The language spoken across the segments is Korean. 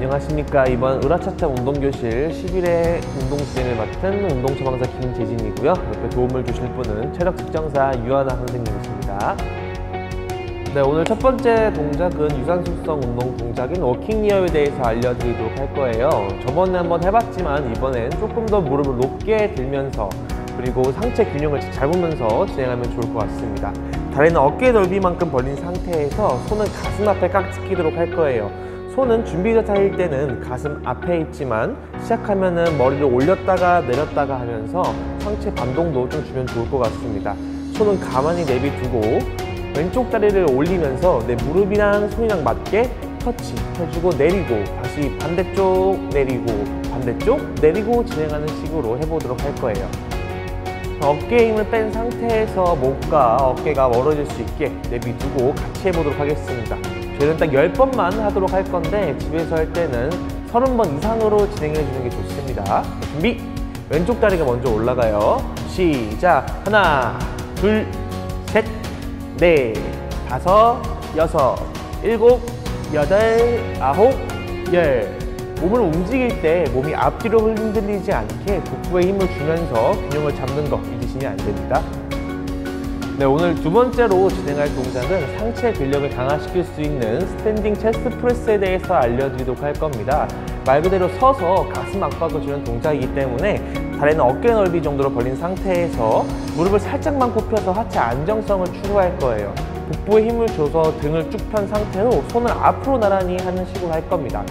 안녕하십니까. 이번 으라차차 운동교실 11회 운동 진행을 맡은 운동처방사 김재진이고요. 옆에 도움을 주실 분은 체력 측정사 유하나 선생님이십니다. 네, 오늘 첫 번째 동작은 유산소성 운동 동작인 워킹 니어에 대해서 알려드리도록 할 거예요. 저번에 한번 해봤지만 이번엔 조금 더 무릎을 높게 들면서 그리고 상체 균형을 잡으면서 진행하면 좋을 것 같습니다. 다리는 어깨 넓이만큼 벌린 상태에서 손은 가슴 앞에 깍지 끼도록 할 거예요. 손은 준비 자세일 때는 가슴 앞에 있지만 시작하면은 머리를 올렸다가 내렸다가 하면서 상체 반동도 좀 주면 좋을 것 같습니다. 손은 가만히 내비두고 왼쪽 다리를 올리면서 내 무릎이랑 손이랑 맞게 터치 해주고 내리고 다시 반대쪽 내리고 반대쪽 내리고 진행하는 식으로 해보도록 할 거예요. 어깨에 힘을 뺀 상태에서 목과 어깨가 멀어질 수 있게 내비두고 같이 해보도록 하겠습니다. 저희는 딱 10번만 하도록 할 건데 집에서 할 때는 30번 이상으로 진행해 주는 게 좋습니다. 준비! 왼쪽 다리가 먼저 올라가요. 시작! 하나, 둘, 셋, 넷, 다섯, 여섯, 일곱, 여덟, 아홉, 열. 몸을 움직일 때 몸이 앞뒤로 흔들리지 않게 복부에 힘을 주면서 균형을 잡는 거 잊으시면 안 됩니다. 네, 오늘 두 번째로 진행할 동작은 상체 근력을 강화시킬 수 있는 스탠딩 체스트 프레스에 대해서 알려드리도록 할 겁니다. 말 그대로 서서 가슴 압박을 주는 동작이기 때문에 다리는 어깨 넓이 정도로 벌린 상태에서 무릎을 살짝만 굽혀서 하체 안정성을 추구할 거예요. 복부에 힘을 줘서 등을 쭉 편 상태로 손을 앞으로 나란히 하는 식으로 할 겁니다.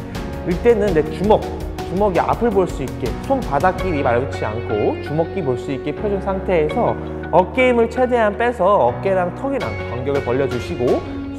이때는 내 주먹이 앞을 볼 수 있게 손바닥끼리 마주치지 않고 주먹끼 볼 수 있게 펴준 상태에서 어깨 힘을 최대한 빼서 어깨랑 턱이랑 간격을 벌려주시고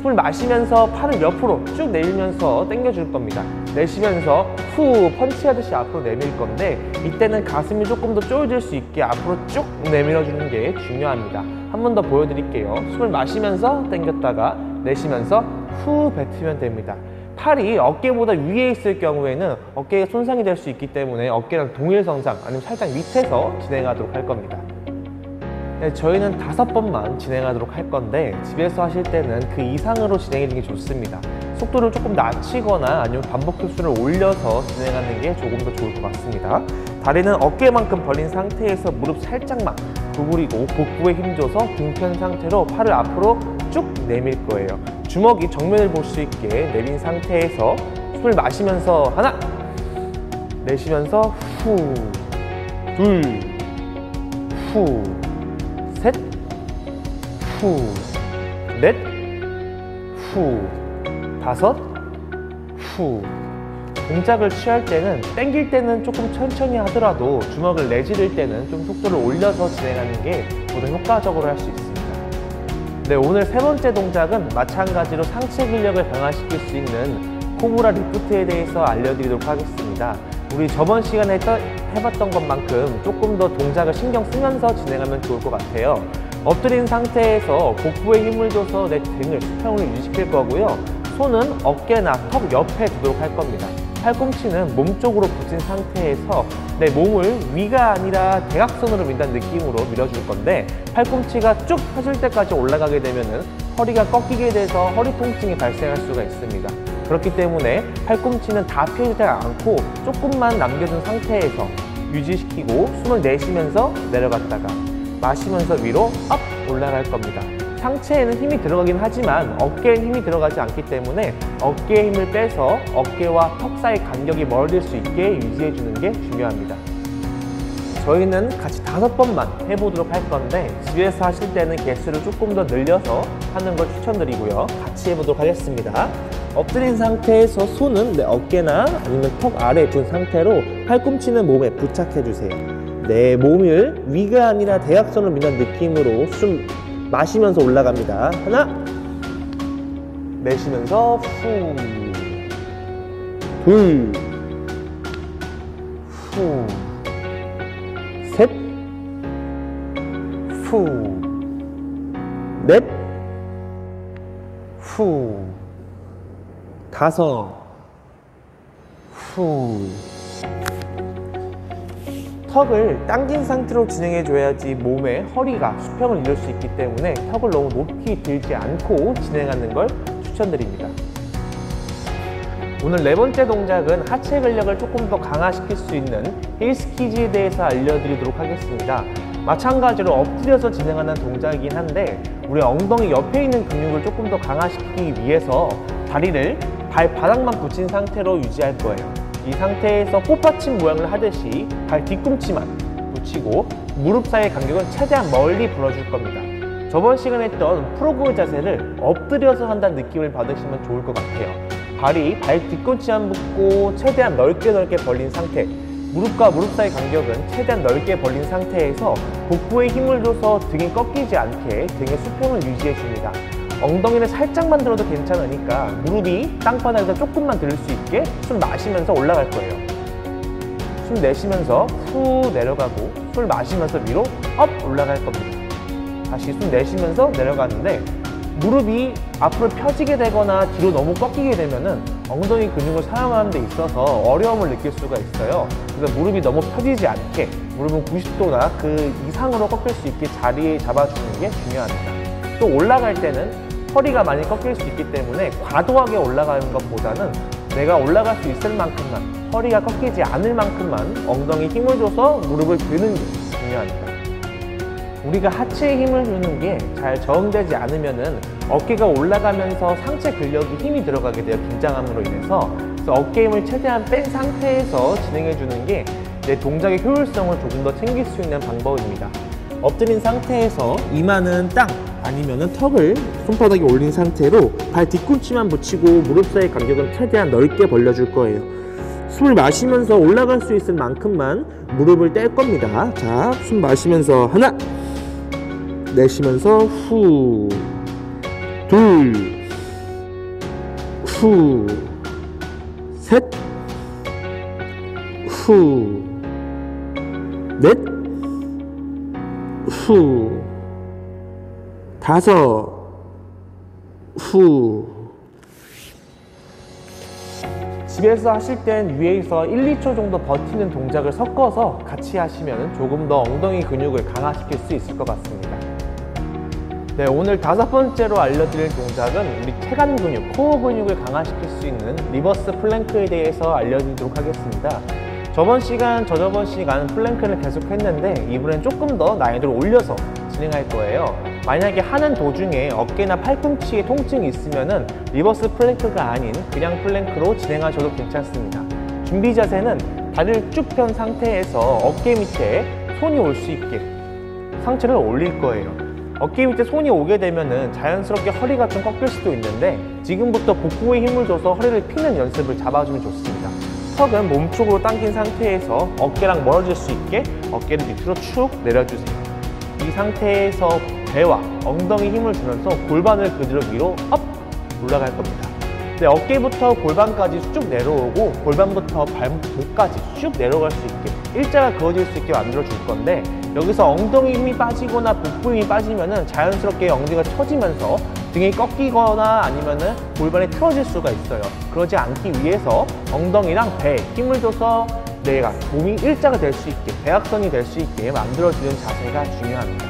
숨을 마시면서 팔을 옆으로 쭉 내밀면서 당겨줄 겁니다. 내쉬면서 후 펀치하듯이 앞으로 내밀 건데 이때는 가슴이 조금 더 조여질 수 있게 앞으로 쭉 내밀어주는 게 중요합니다. 한 번 더 보여드릴게요. 숨을 마시면서 당겼다가 내쉬면서 후 뱉으면 됩니다. 팔이 어깨보다 위에 있을 경우에는 어깨에 손상이 될 수 있기 때문에 어깨랑 동일선상 아니면 살짝 밑에서 진행하도록 할 겁니다. 네, 저희는 5번만 진행하도록 할 건데 집에서 하실 때는 그 이상으로 진행해 주는 게 좋습니다. 속도를 조금 낮추거나 아니면 반복 횟수를 올려서 진행하는 게 조금 더 좋을 것 같습니다. 다리는 어깨만큼 벌린 상태에서 무릎 살짝만 구부리고 복부에 힘줘서 등 편 상태로 팔을 앞으로 쭉 내밀 거예요. 주먹이 정면을 볼 수 있게 내민 상태에서 숨을 마시면서 하나, 내쉬면서 후, 둘, 후, 셋, 후, 넷, 후, 다섯, 후. 동작을 취할 때는 당길 때는 조금 천천히 하더라도 주먹을 내지를 때는 좀 속도를 올려서 진행하는 게 보다 효과적으로 할 수 있습니다. 네, 오늘 세 번째 동작은 마찬가지로 상체 근력을 강화시킬 수 있는 코브라 리프트에 대해서 알려드리도록 하겠습니다. 우리 저번 시간에 해봤던 것만큼 조금 더 동작을 신경 쓰면서 진행하면 좋을 것 같아요. 엎드린 상태에서 복부에 힘을 줘서 내 등을 수평을 유지시킬 거고요. 손은 어깨나 턱 옆에 두도록 할 겁니다. 팔꿈치는 몸쪽으로 붙인 상태에서 내 몸을 위가 아니라 대각선으로 민다는 느낌으로 밀어줄 건데 팔꿈치가 쭉 펴질 때까지 올라가게 되면은 허리가 꺾이게 돼서 허리 통증이 발생할 수가 있습니다. 그렇기 때문에 팔꿈치는 다 펴지지 않고 조금만 남겨준 상태에서 유지시키고 숨을 내쉬면서 내려갔다가 마시면서 위로 업 올라갈 겁니다. 상체에는 힘이 들어가긴 하지만 어깨에 힘이 들어가지 않기 때문에 어깨에 힘을 빼서 어깨와 턱 사이 간격이 멀어질 수 있게 유지해주는 게 중요합니다. 저희는 같이 5번만 해보도록 할 건데 집에서 하실 때는 개수를 조금 더 늘려서 하는 걸 추천드리고요. 같이 해보도록 하겠습니다. 엎드린 상태에서 손은 내 어깨나 아니면 턱 아래에 둔 상태로 팔꿈치는 몸에 부착해주세요. 내 몸을 위가 아니라 대각선으로 민다는 느낌으로 숨 마시면서 올라갑니다. 하나, 내쉬면서 후, 둘, 후, 셋, 후, 넷, 후, 다섯, 후. 턱을 당긴 상태로 진행해줘야지 몸에 허리가 수평을 이룰 수 있기 때문에 턱을 너무 높이 들지 않고 진행하는 걸 추천드립니다. 오늘 네 번째 동작은 하체 근력을 조금 더 강화시킬 수 있는 힐스키즈에 대해서 알려드리도록 하겠습니다. 마찬가지로 엎드려서 진행하는 동작이긴 한데 우리 엉덩이 옆에 있는 근육을 조금 더 강화시키기 위해서 다리를 발바닥만 붙인 상태로 유지할 거예요. 이 상태에서 꽃받침 모양을 하듯이 발 뒤꿈치만 붙이고 무릎 사이의 간격은 최대한 멀리 불어줄 겁니다. 저번 시간에 했던 프로그 자세를 엎드려서 한다는 느낌을 받으시면 좋을 것 같아요. 발이 발 뒤꿈치만 붙고 최대한 넓게 벌린 상태, 무릎과 무릎 사이 간격은 최대한 넓게 벌린 상태에서 복부에 힘을 줘서 등이 꺾이지 않게 등의 수평을 유지해 줍니다. 엉덩이를 살짝만 들어도 괜찮으니까 무릎이 땅바닥에서 조금만 들을 수 있게 숨 마시면서 올라갈 거예요. 숨 내쉬면서 후 내려가고 숨을 마시면서 위로 업 올라갈 겁니다. 다시 숨 내쉬면서 내려가는데 무릎이 앞으로 펴지게 되거나 뒤로 너무 꺾이게 되면은 엉덩이 근육을 사용하는 데 있어서 어려움을 느낄 수가 있어요. 그래서 무릎이 너무 펴지지 않게 무릎은 90도나 그 이상으로 꺾일 수 있게 자리에 잡아주는 게 중요합니다. 또 올라갈 때는 허리가 많이 꺾일 수 있기 때문에 과도하게 올라가는 것보다는 내가 올라갈 수 있을 만큼만, 허리가 꺾이지 않을 만큼만 엉덩이에 힘을 줘서 무릎을 드는 게 중요합니다. 우리가 하체에 힘을 주는 게 잘 적응되지 않으면은 어깨가 올라가면서 상체 근력이 힘이 들어가게 돼요. 긴장함으로 인해서. 그래서 어깨 힘을 최대한 뺀 상태에서 진행해 주는 게 내 동작의 효율성을 조금 더 챙길 수 있는 방법입니다. 엎드린 상태에서 이마는 땅 아니면은 턱을 손바닥에 올린 상태로 발 뒤꿈치만 붙이고 무릎 사이 간격은 최대한 넓게 벌려줄 거예요. 숨을 마시면서 올라갈 수 있을 만큼만 무릎을 뗄 겁니다. 자, 숨 마시면서 하나, 내쉬면서 후, 둘, 후, 셋, 후, 넷, 후, 다섯, 후. 집에서 하실 땐 위에서 1, 2초 정도 버티는 동작을 섞어서 같이 하시면 조금 더 엉덩이 근육을 강화시킬 수 있을 것 같습니다. 네, 오늘 다섯 번째로 알려드릴 동작은 우리 체간 근육, 코어 근육을 강화시킬 수 있는 리버스 플랭크에 대해서 알려드리도록 하겠습니다. 저번 시간, 저저번 시간 플랭크를 계속 했는데 이번엔 조금 더 난이도를 올려서 진행할 거예요. 만약에 하는 도중에 어깨나 팔꿈치에 통증이 있으면은 리버스 플랭크가 아닌 그냥 플랭크로 진행하셔도 괜찮습니다. 준비 자세는 다리를 쭉 편 상태에서 어깨 밑에 손이 올 수 있게 상체를 올릴 거예요. 어깨 밑에 손이 오게 되면은 자연스럽게 허리가 좀 꺾일 수도 있는데 지금부터 복부에 힘을 줘서 허리를 피는 연습을 잡아주면 좋습니다. 턱은 몸쪽으로 당긴 상태에서 어깨랑 멀어질 수 있게 어깨를 밑으로 축 내려주세요. 이 상태에서 배와 엉덩이 힘을 주면서 골반을 그대로 위로 업 올라갈 겁니다. 네, 어깨부터 골반까지 쭉 내려오고 골반부터 발목까지 쭉 내려갈 수 있게 일자가 그어질 수 있게 만들어 줄 건데 여기서 엉덩이 힘이 빠지거나 복부 힘이 빠지면은 자연스럽게 엉덩이가 처지면서 등이 꺾이거나 아니면은 골반이 틀어질 수가 있어요. 그러지 않기 위해서 엉덩이랑 배에 힘을 줘서 내가 몸이 일자가 될 수 있게, 대각선이 될 수 있게 만들어주는 자세가 중요합니다.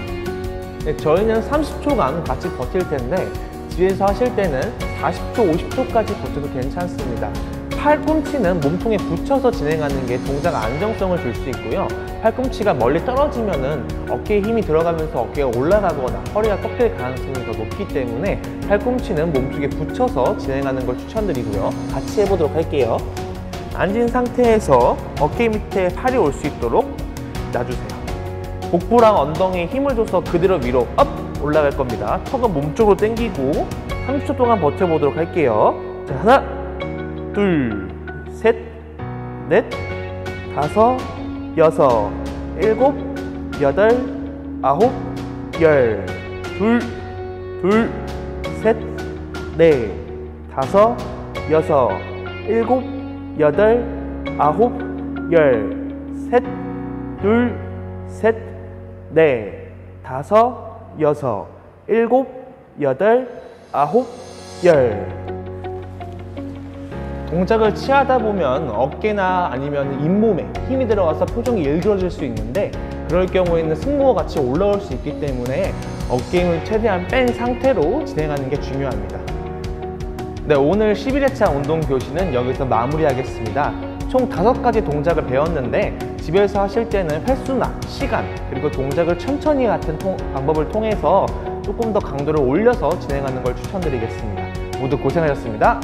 네, 저희는 30초간 같이 버틸 텐데 집에서 하실 때는 40초, 50초까지 버텨도 괜찮습니다. 팔꿈치는 몸통에 붙여서 진행하는 게 동작 안정성을 줄 수 있고요. 팔꿈치가 멀리 떨어지면은 어깨에 힘이 들어가면서 어깨가 올라가거나 허리가 꺾일 가능성이 더 높기 때문에 팔꿈치는 몸쪽에 붙여서 진행하는 걸 추천드리고요. 같이 해보도록 할게요. 앉은 상태에서 어깨 밑에 팔이 올 수 있도록 놔주세요. 복부랑 엉덩이에 힘을 줘서 그대로 위로 업 올라갈 겁니다. 턱은 몸쪽으로 당기고 30초 동안 버텨보도록 할게요. 자, 하나, 둘, 셋, 넷, 다섯, 여섯, 일곱, 여덟, 아홉, 열, 둘, 셋, 넷, 다섯, 여섯, 일곱, 여덟, 아홉, 열, 셋, 둘, 셋, 넷, 다섯, 여섯, 일곱, 여덟, 아홉, 열. 동작을 취하다 보면 어깨나 아니면 잇몸에 힘이 들어가서 표정이 일그러질 수 있는데 그럴 경우에는 승모가 같이 올라올 수 있기 때문에 어깨 힘을 최대한 뺀 상태로 진행하는 게 중요합니다. 네, 오늘 11회차 운동 교실은 여기서 마무리하겠습니다. 총 5가지 동작을 배웠는데 집에서 하실 때는 횟수나 시간 그리고 동작을 천천히 같은 방법을 통해서 조금 더 강도를 올려서 진행하는 걸 추천드리겠습니다. 모두 고생하셨습니다.